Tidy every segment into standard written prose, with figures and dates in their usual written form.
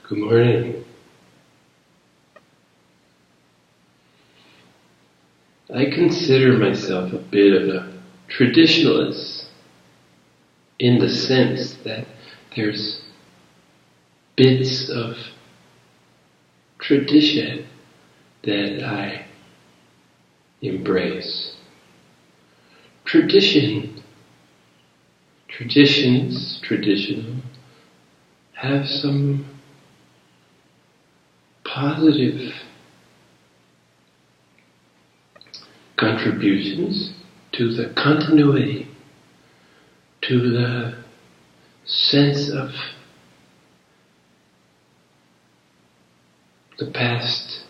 Good morning. I consider myself a bit of a traditionalist in the sense that there's bits of tradition that I embrace. Traditional, have some positive contributions to the continuity, to the sense of the past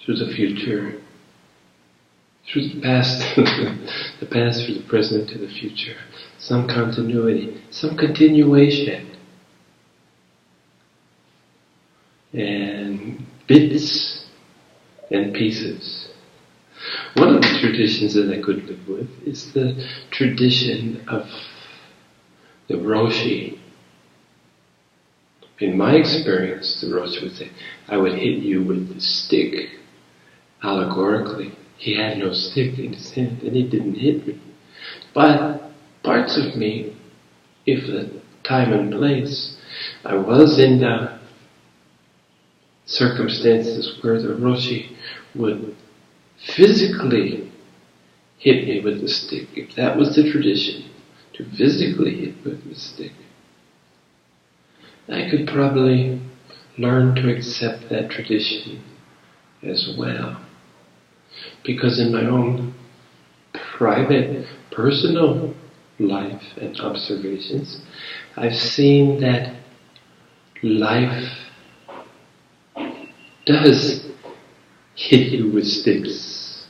through the future, through the past, the past through the present to the future, some continuity, some continuation, and bits and pieces. One of the traditions that I could live with is the tradition of the Roshi. In my experience, the Roshi would say, I would hit you with the stick, allegorically. He had no stick in his hand and he didn't hit me. But parts of me, if the time and place, I was in the circumstances where the Roshi would physically hit me with the stick, if that was the tradition, to physically hit with the stick, I could probably learn to accept that tradition as well. Because in my own private, personal life and observations, I've seen that life does hit you with sticks.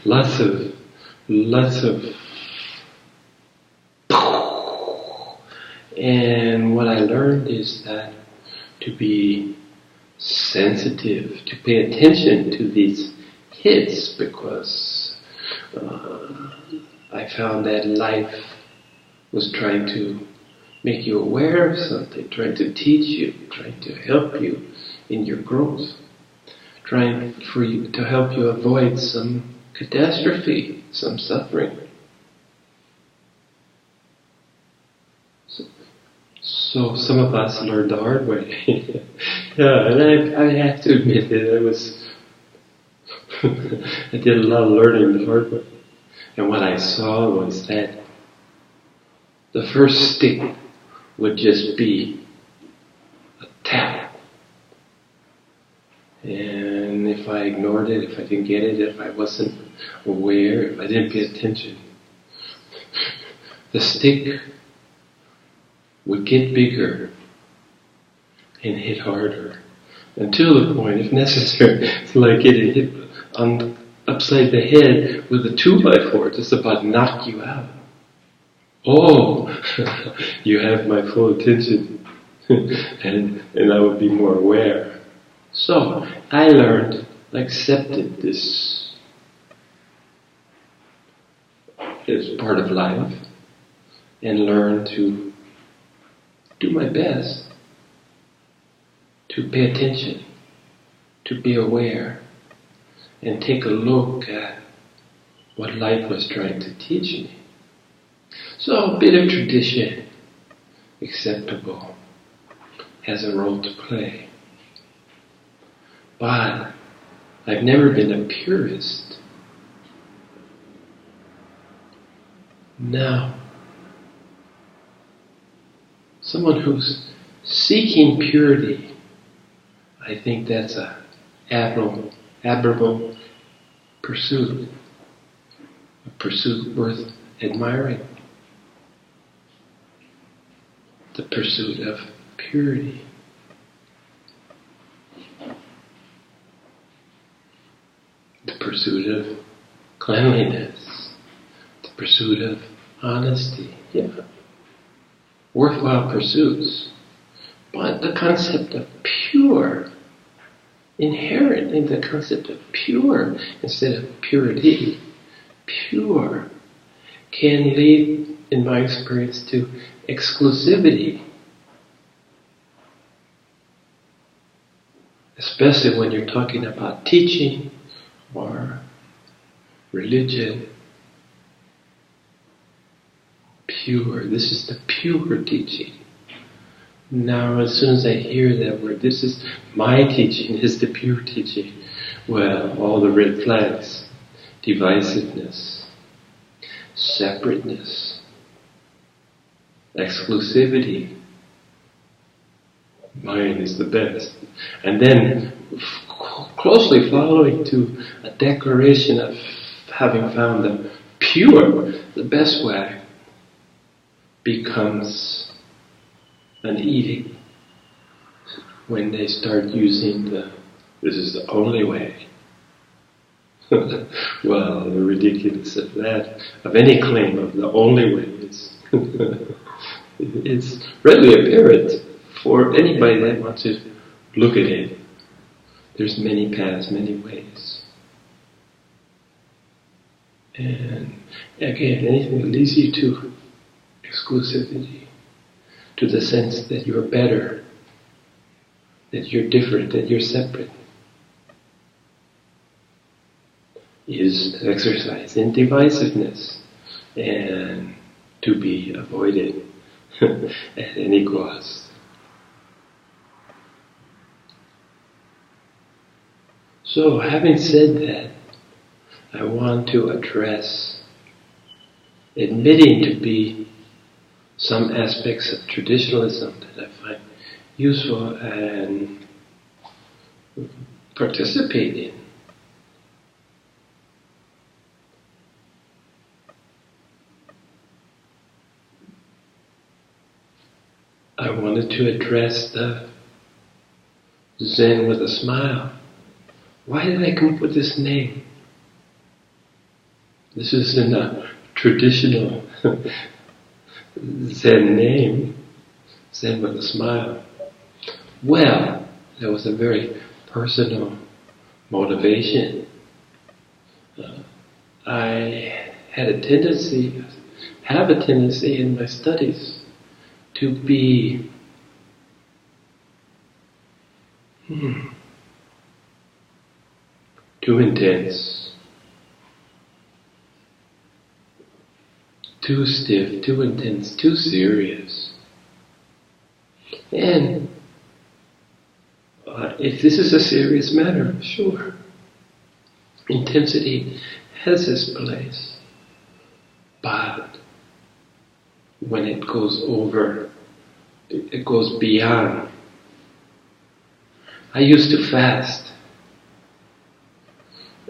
lots of and what I learned is that to be sensitive, to pay attention to these hits, because I found that life was trying to make you aware of something, trying to teach you, trying to help you in your growth, trying for you to help you avoid some catastrophe, some suffering. So some of us learned the hard way. Yeah, and I have to admit that I did a lot of learning the hard way. And what I saw was that the first stick would just be a tap. And if I ignored it, if I didn't get it, if I wasn't aware, if I didn't pay attention, the stick would get bigger and hit harder, until the point, if necessary, it's like getting hit upside the head with a 2x4, just about knock you out. Oh, you have my full attention, and I would be more aware. So I learned, accepted this as part of life, and learned to do my best to pay attention, to be aware, and take a look at what life was trying to teach me. So a bit of tradition, acceptable, has a role to play. But I've never been a purist. Now, someone who's seeking purity, I think that's an admirable pursuit, a pursuit worth admiring. The pursuit of purity. The pursuit of cleanliness. The pursuit of honesty. Yeah. Worthwhile pursuits. But the concept of pure, inherent in the concept of pure instead of purity, pure, can lead, in my experience, to exclusivity. Especially when you're talking about teaching or religion. Pure. This is the pure teaching. Now, as soon as I hear that word, this is my teaching, is the pure teaching. Well, all the red flags. Divisiveness. Separateness. Exclusivity. Mine is the best. And then, closely following to a declaration of having found the pure, the best way, becomes an edict when they start using this is the only way. Well, the ridiculous of that, of any claim of the only way, it's readily apparent for anybody that wants to look at it. There's many paths, many ways. And again, anything that leads you to exclusivity, to the sense that you're better, that you're different, that you're separate, is exercise in divisiveness and to be avoided at any cost. So, having said that, I want to address admitting to be some aspects of traditionalism that I find useful and participate in. I wanted to address the Zen with a smile. Why did I come up with this name? This isn't a traditional Zen name, Zen with a smile. Well, that was a very personal motivation. I have a tendency in my studies to be too intense, too stiff, too intense, too serious. And if this is a serious matter, sure, intensity has its place. But when it goes over, it goes beyond. I used to fast.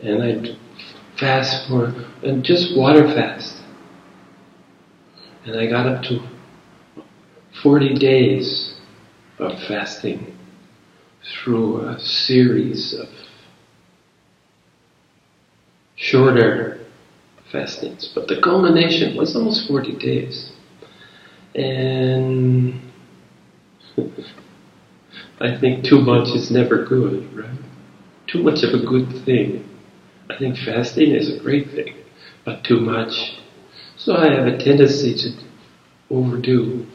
And I'd fast and just water fast. And I got up to 40 days of fasting through a series of shorter fastings. But the culmination was almost 40 days. And I think too much is never good, right? Too much of a good thing. I think fasting is a great thing, but too much. So I have a tendency to overdo,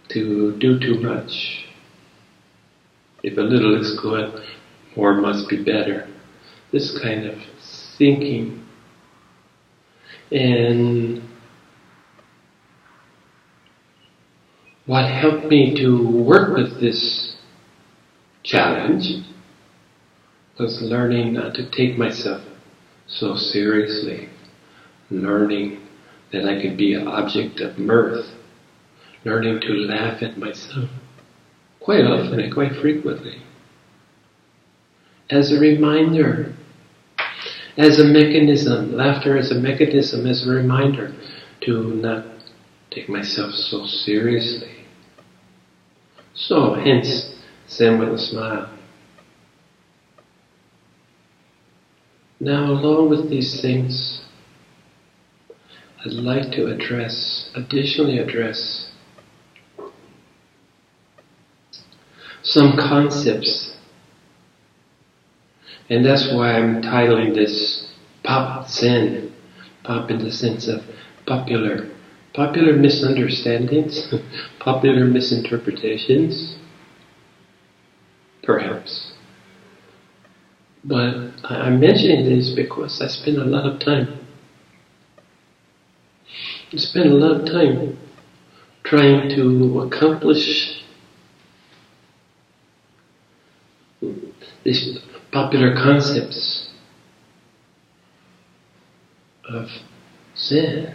to do too much. If a little is good, more must be better. This kind of thinking. And what helped me to work with this challenge was learning not to take myself so seriously, learning that I could be an object of mirth, learning to laugh at myself quite often and quite frequently. As a reminder, as a mechanism, laughter as a mechanism, as a reminder to not take myself so seriously. So, hence, Zen with a smile. Now, along with these things, I'd like to additionally address some concepts. And that's why I'm titling this Pop Zen. Pop in the sense of popular. Popular misunderstandings, popular misinterpretations, perhaps. But I'm mentioning this because I spend a lot of time. I spend a lot of time trying to accomplish these popular concepts of Zen.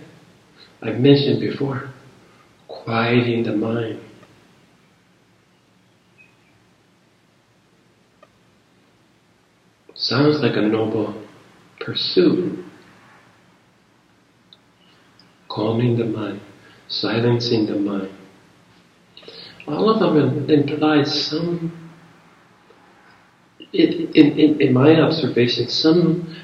I've mentioned before, quieting the mind. Sounds like a noble pursuit. Calming the mind, silencing the mind. All of them imply some, in my observation, some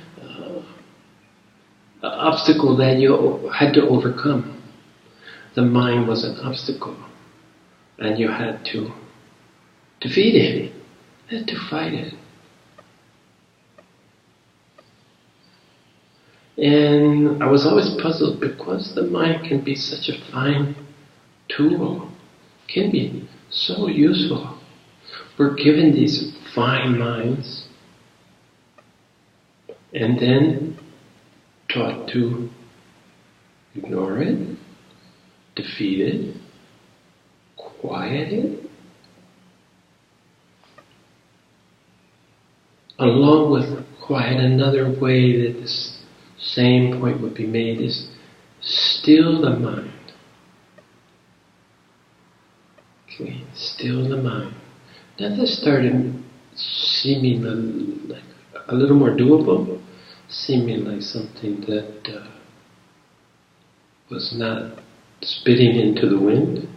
obstacle that you had to overcome. The mind was an obstacle, and you had to defeat it, you had to fight it. And I was always puzzled because the mind can be such a fine tool, can be so useful. We're given these fine minds and then taught to ignore it, defeat it, quiet it. Along with quiet, another way that this same point would be made is still the mind. Okay, still the mind. Now this started seeming like a little more doable, seeming like something that was not spitting into the wind.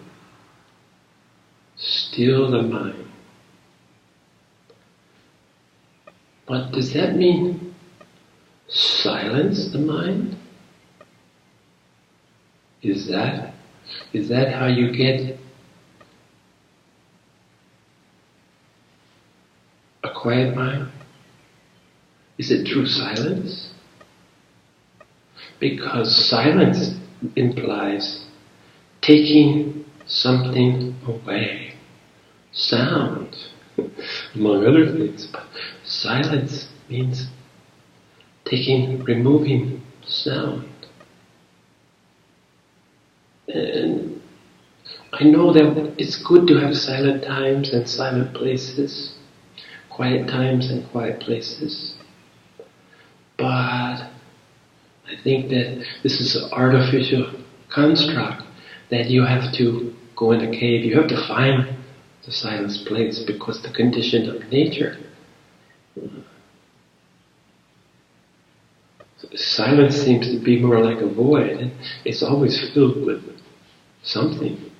Still the mind. But does that mean silence the mind? Is that how you get a quiet mind? Is it through silence? Because silence implies taking something away. Sound, among other things. But silence means removing sound. And I know that it's good to have silent times and silent places, quiet times and quiet places. But I think that this is an artificial construct that you have to go in a cave, you have to find the silence place because the condition of nature. Silence seems to be more like a void, and it's always filled with something,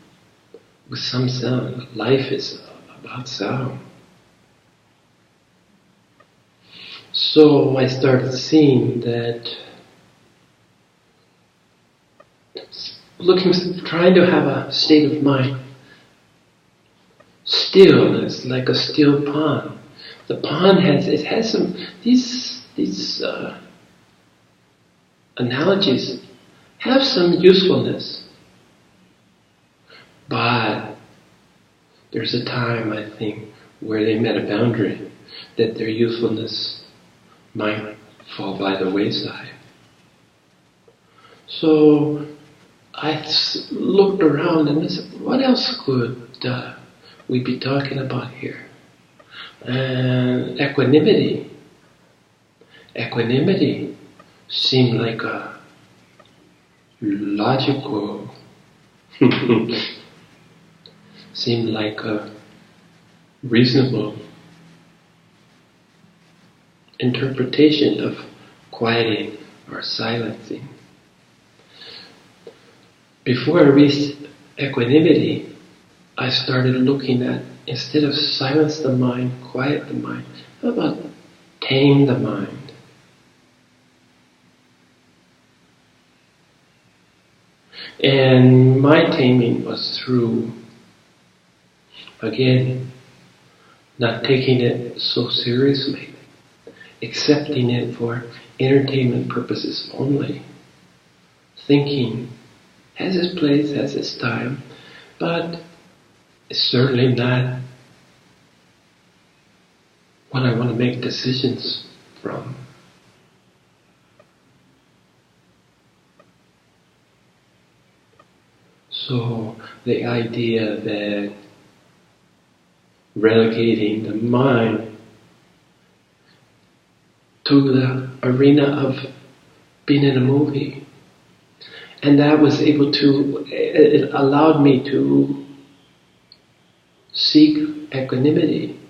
with some sound. Life is about sound. So I started seeing that trying to have a state of mind still is like a still pond. The pond has some these analogies have some usefulness, but there's a time, I think, where they met a boundary that their usefulness might fall by the wayside. So I looked around and I said, what else could we be talking about here? And equanimity. Equanimity seemed like a logical, seemed like a reasonable interpretation of quieting or silencing. Before I reached equanimity, I started looking at, instead of silence the mind, quiet the mind, how about tame the mind? And my taming was through, again, not taking it so seriously, accepting it for entertainment purposes only. thinking has its place, has its time, but it's certainly not what I want to make decisions from. So the idea that relegating the mind to the arena of being in a movie, and that was able to, it allowed me to seek equanimity.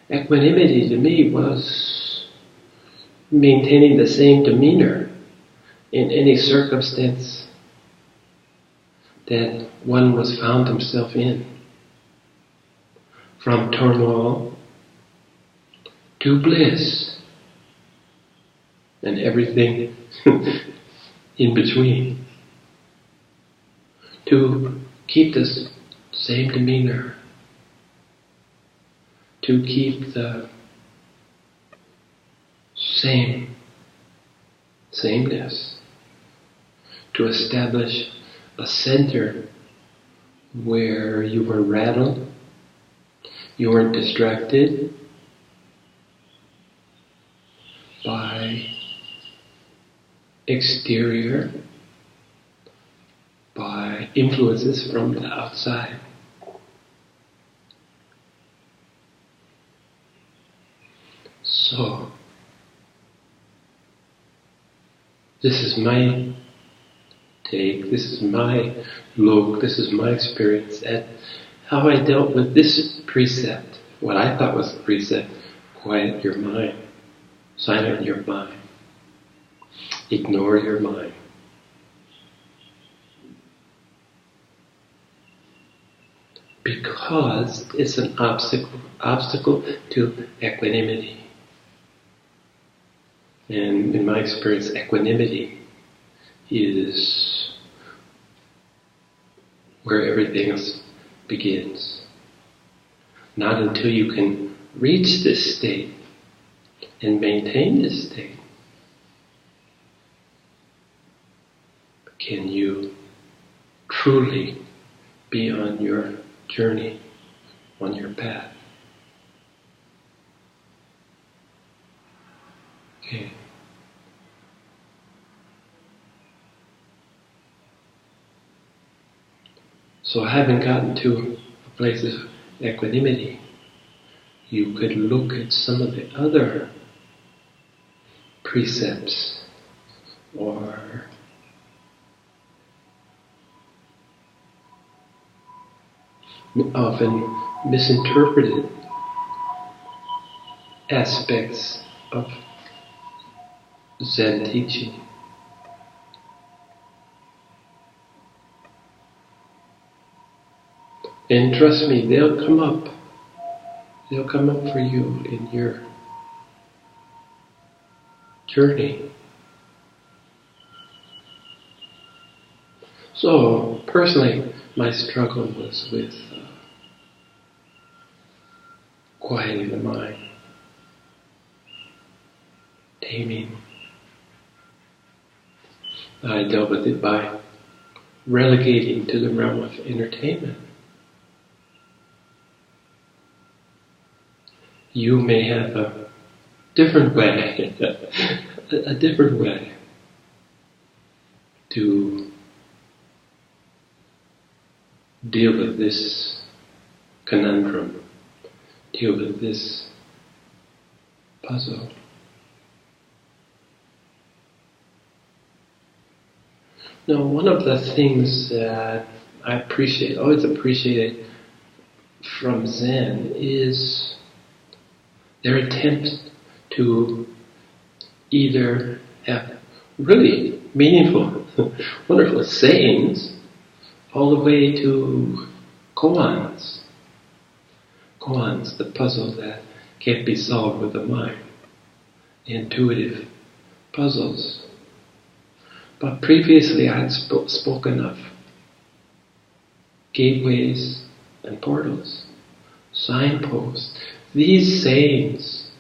Equanimity to me was maintaining the same demeanor in any circumstance that one was found himself in. From turmoil to bliss and everything in between. To keep the same demeanor, to keep the sameness, to establish a center where you were rattled, you weren't distracted by exterior, by influences from the outside. So, this is my take, this is my look, this is my experience at how I dealt with this precept, what I thought was the precept: quiet your mind, silent your mind, ignore your mind. Because it's an obstacle to equanimity. And in my experience, equanimity is where everything else begins. Not until you can reach this state and maintain this state can you truly be on your journey, on your path. Okay. So having gotten to a place of equanimity, you could look at some of the other precepts or often misinterpreted aspects of Zen teaching. And trust me, they'll come up. They'll come up for you in your journey. So, personally, my struggle was with quieting the mind, taming. I dealt with it by relegating to the realm of entertainment. You may have a different way, a different way to deal with this conundrum, deal with this puzzle. Now, one of the things that I always appreciated from Zen is their attempt to either have really meaningful, wonderful sayings, all the way to koans. Koans, the puzzle that can't be solved with the mind. Intuitive puzzles. But previously I had spoken of gateways and portals, signposts. These sayings,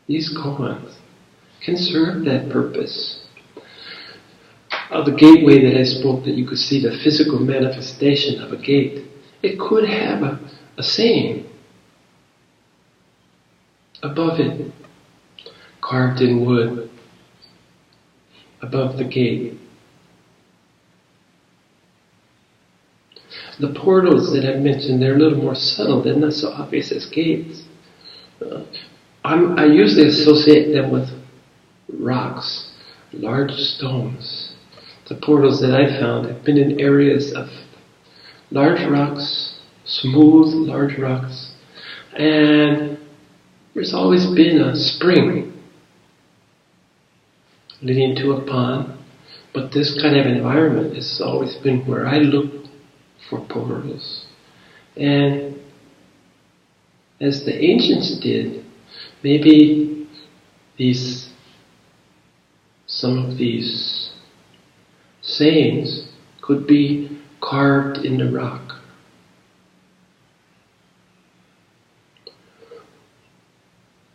these koans, can serve that purpose. the gateway that I spoke, that you could see the physical manifestation of a gate, it could have a saying above it, carved in wood, above the gate. The portals that I mentioned, they're a little more subtle. They're not so obvious as gates. I usually associate them with rocks, large stones. The portals that I found have been in areas of large rocks, smooth, large rocks, and there's always been a spring leading to a pond, but this kind of environment has always been where I look for portals. And as the ancients did, maybe some of these sayings could be carved in the rock.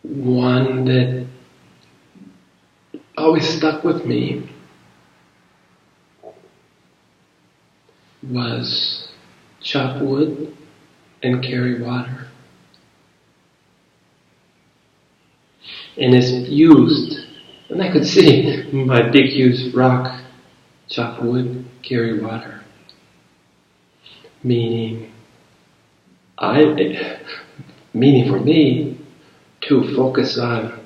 One that always stuck with me was chop wood and carry water. And it's used, and I could see my big huge rock, chop wood, carry water. Meaning for me, to focus on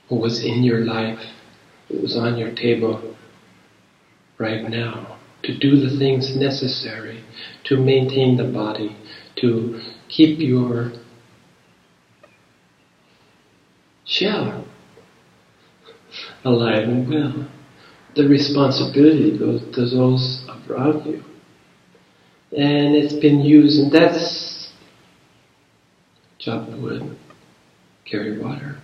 what was in your life, what was on your table right now, to do the things necessary to maintain the body, to keep your shell alive and well. The responsibility goes to those around you. And it's been used, and that's chop wood, carry water.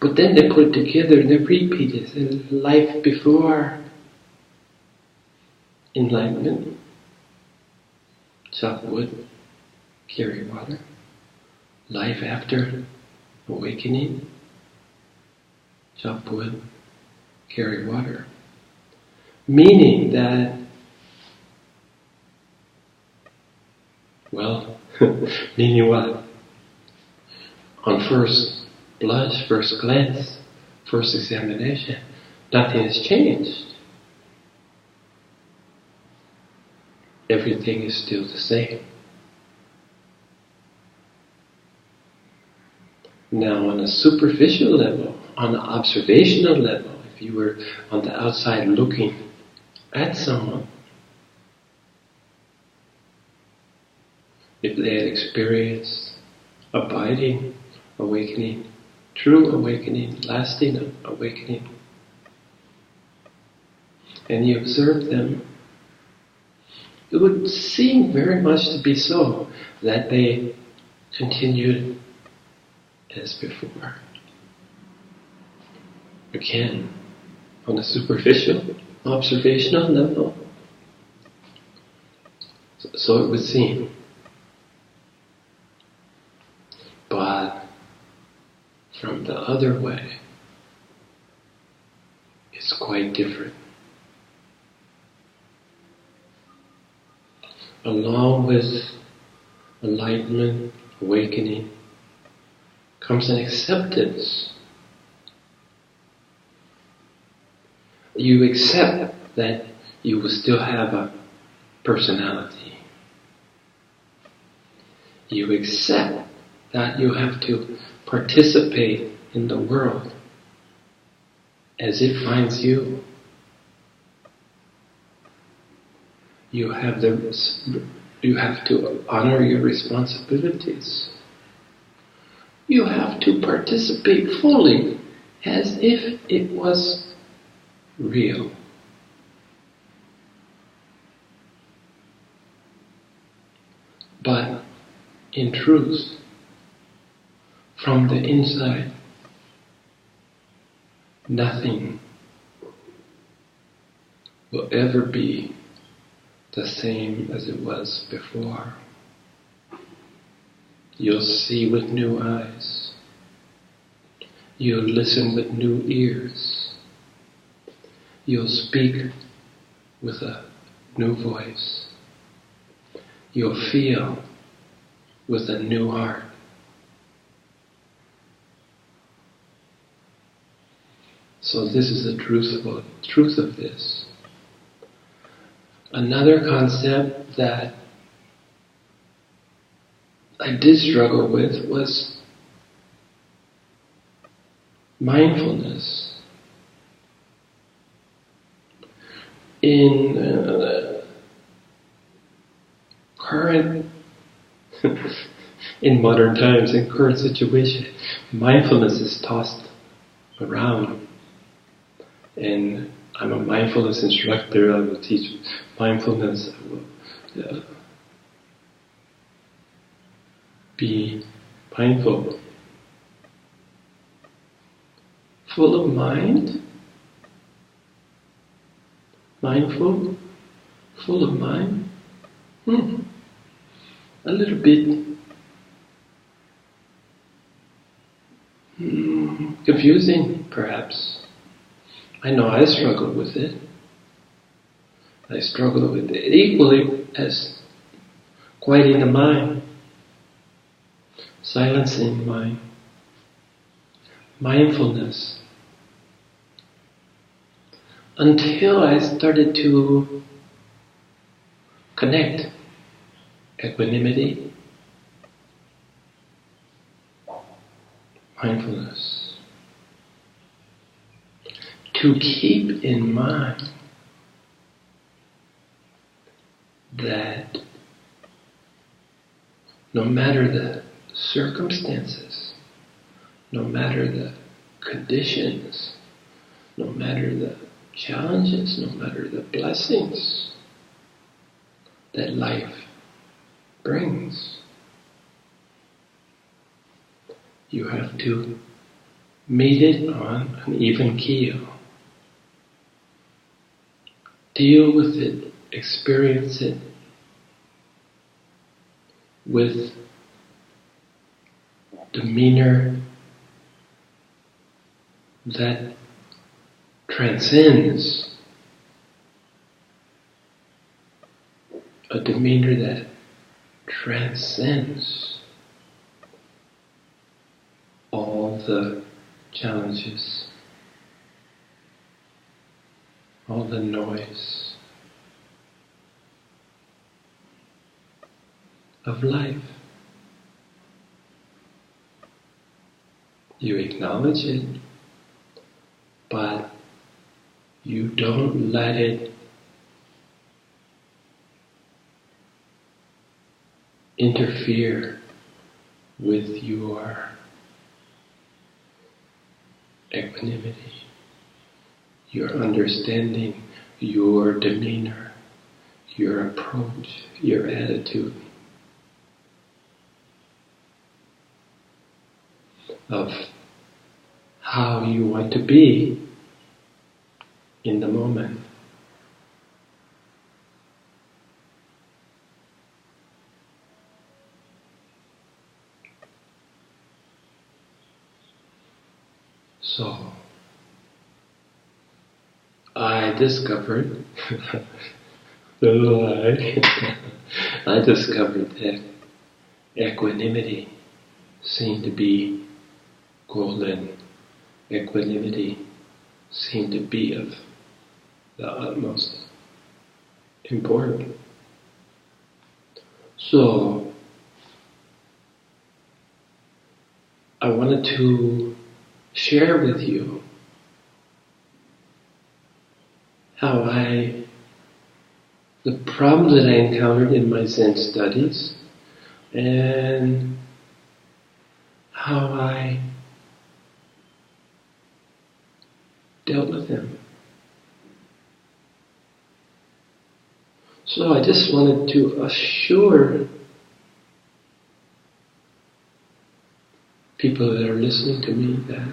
But then they put it together and they repeat it. In life before enlightenment, chop wood, carry water. Life after awakening, chop wood, carry water. Meaning that, well, meaning what? On first blush, first glance, first examination, nothing has changed. Everything is still the same. Now on a superficial level, on an observational level, if you were on the outside looking at someone, if they had experienced abiding awakening, true awakening, lasting awakening, and you observe them, it would seem very much to be so, that they continued as before. Again, on a superficial, observational level, so it would seem. But from the other way, it's quite different. Along with enlightenment, awakening, comes an acceptance. You accept that you will still have a personality. You accept that you have to participate in the world as it finds you. You have to honor your responsibilities. You have to participate fully as if it was real. But in truth, from the inside, nothing will ever be the same as it was before. You'll see with new eyes. You'll listen with new ears. You'll speak with a new voice. You'll feel with a new heart. So this is the truth of this. Another concept that I did struggle with was mindfulness. In current, in modern times, in current situation, mindfulness is tossed around. And I'm a mindfulness instructor. I will teach mindfulness. I will be mindful. Full of mind? Mindful? Full of mind? A little bit confusing, perhaps. I know I struggle with it. I struggle with it equally as quieting the mind, silencing mind, mindfulness. Until I started to connect equanimity, mindfulness. To keep in mind that no matter the circumstances, no matter the conditions, no matter the challenges, no matter the blessings that life brings, you have to meet it on an even keel. Deal with it, experience it with demeanor that transcends, a demeanor that transcends all the challenges, all the noise of life. You acknowledge it, but you don't let it interfere with your equanimity, your understanding, your demeanor, your approach, your attitude of how you want to be in the moment. So, I discovered, I discovered that equanimity seemed to be golden. Equanimity seemed to be of the utmost importance. So, I wanted to share with you how the problems that I encountered in my Zen studies and how I dealt with them. So I just wanted to assure people that are listening to me that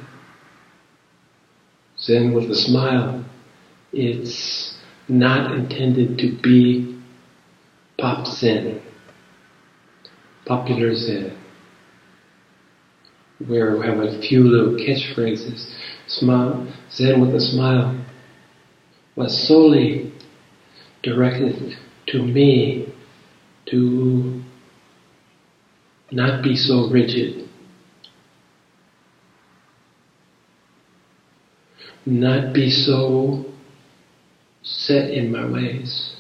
Zen with a smile, it's not intended to be pop Zen, popular Zen. where we have a few little catchphrases. Smile, Zen with a smile, was solely directed to me to not be so rigid, not be so set in my ways.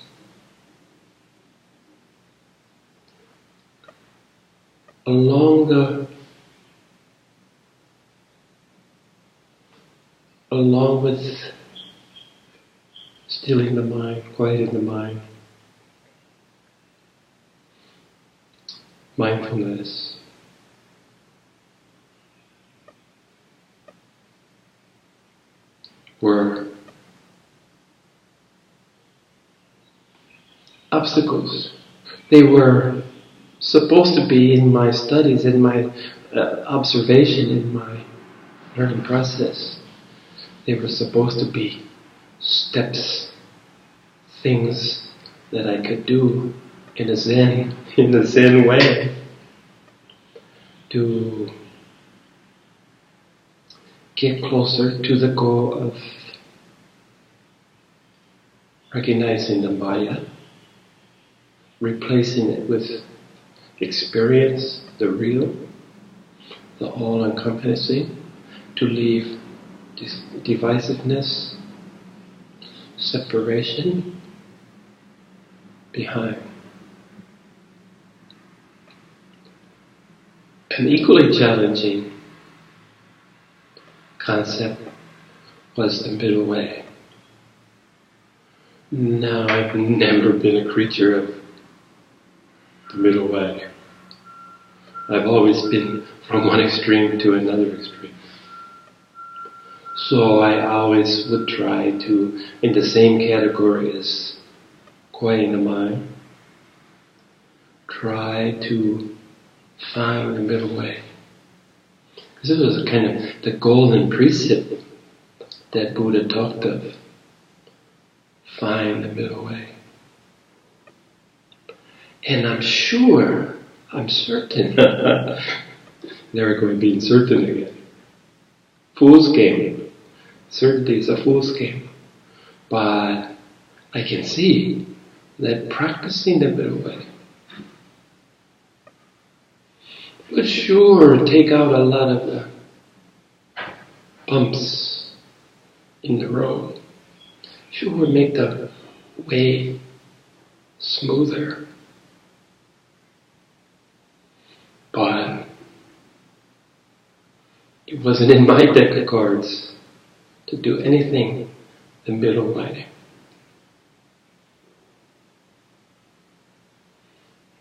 Along with stilling the mind, quieting the mind, mindfulness, were obstacles. They were supposed to be in my studies, in my observation, in my learning process. They were supposed to be steps, things that I could do in a Zen way to get closer to the goal of recognizing the Maya, replacing it with experience, the real, the all-encompassing, to leave divisiveness, separation behind. An equally challenging concept was the middle way. Now, I've never been a creature of the middle way. I've always been from one extreme to another extreme. So I always would try to, in the same category as quieting the mind, try to find the middle way. This was kind of the golden precept that Buddha talked of. Find the middle way. And I'm certain, there we're going being certain again. Fool's game. Certainty is a fool's game. But I can see that practicing the middle way would sure take out a lot of the bumps in the road. Sure would make the way smoother. But it wasn't in my deck of cards to do anything the middle way.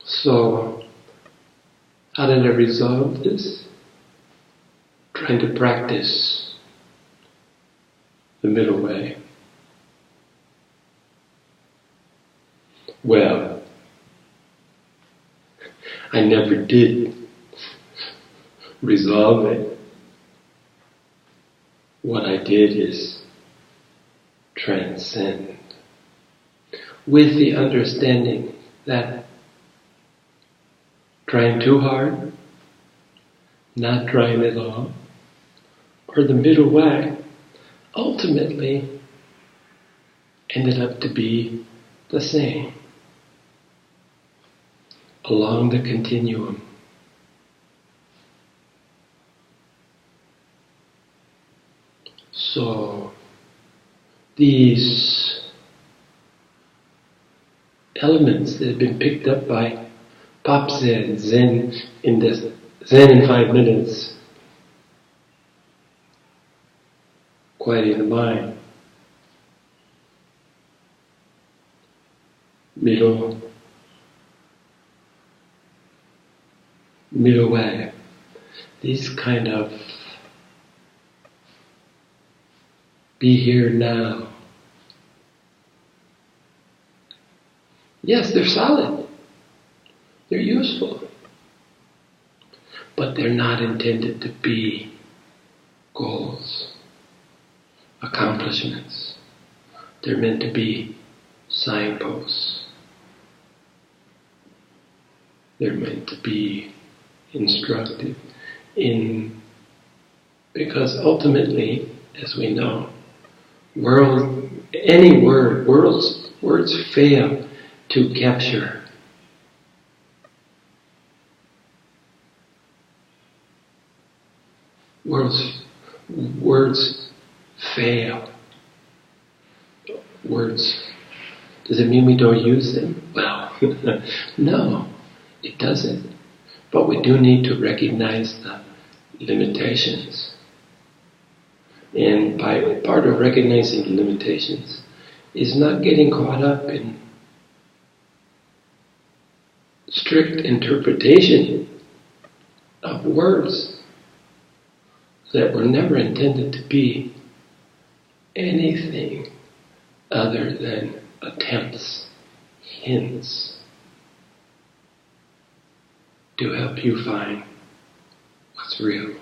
So, how did I resolve this? Trying to practice the middle way. Well, I never did resolve it. What I did is transcend with the understanding that trying too hard, not trying at all, or the middle way, ultimately ended up to be the same along the continuum. So these elements that have been picked up by Pop Zen in this Zen in 5 minutes, quieting the mind, middle way, these kind of be here now. Yes, they're solid. They're useful. But they're not intended to be goals, accomplishments. They're meant to be signposts. They're meant to be instructive in Because ultimately, as we know, words fail to capture. Words fail. Words. Does it mean we don't use them? Well, no, it doesn't. But we do need to recognize the limitations. And part of recognizing the limitations is not getting caught up in strict interpretation of words that were never intended to be anything other than attempts, hints, to help you find what's real.